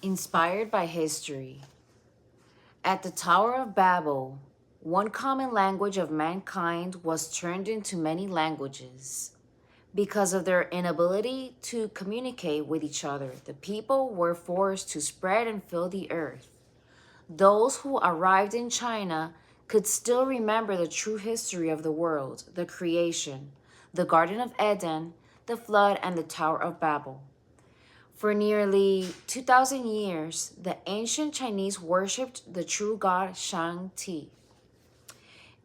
Inspired by history. At the Tower of Babel, one common language of mankind was turned into many languages. Because of their inability to communicate with each other, the people were forced to spread and fill the earth. Those who arrived in China could still remember the true history of the world, the creation, the Garden of Eden, the flood, and the Tower of Babel. For nearly 2,000 years, the ancient Chinese worshipped the true god Shang-Ti.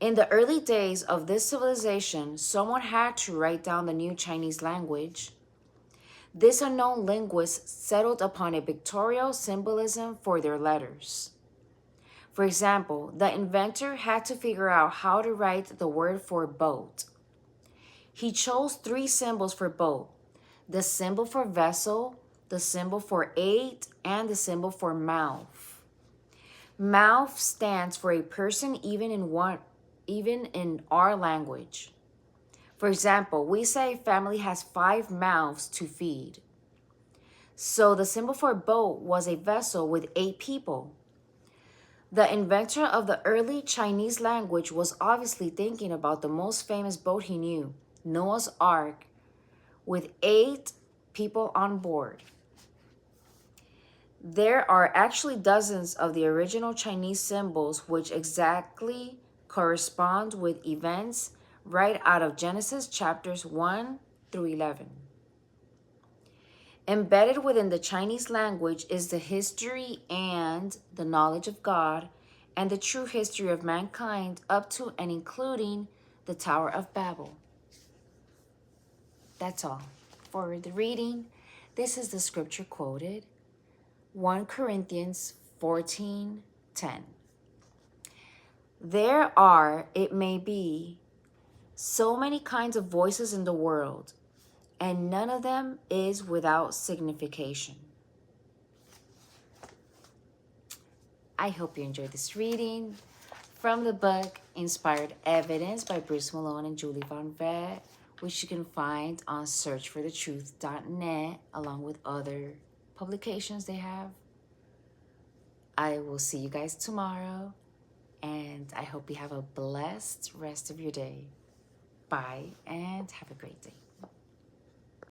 In the early days of this civilization, someone had to write down the new Chinese language. This unknown linguist settled upon a pictorial symbolism for their letters. For example, the inventor had to figure out how to write the word for boat. He chose 3 symbols for boat: the symbol for vessel, the symbol for 8, and the symbol for mouth. Mouth stands for a person even in our language. For example, we say family has 5 mouths to feed. So the symbol for boat was a vessel with 8 people. The inventor of the early Chinese language was obviously thinking about the most famous boat he knew, Noah's Ark, with 8 people on board. There are actually dozens of the original Chinese symbols which exactly correspond with events right out of Genesis chapters 1 through 11. Embedded within the Chinese language is the history and the knowledge of God and the true history of mankind up to and including the Tower of Babel. That's all for the reading. This is the scripture quoted, 1 Corinthians 14:10. There are, it may be, so many kinds of voices in the world, and none of them is without signification. I hope you enjoyed this reading from the book Inspired Evidence by Bruce Malone and Julie Von Vet, which you can find on searchforthetruth.net along with other publications they have. I will see you guys tomorrow, and I hope you have a blessed rest of your day. Bye, and have a great day.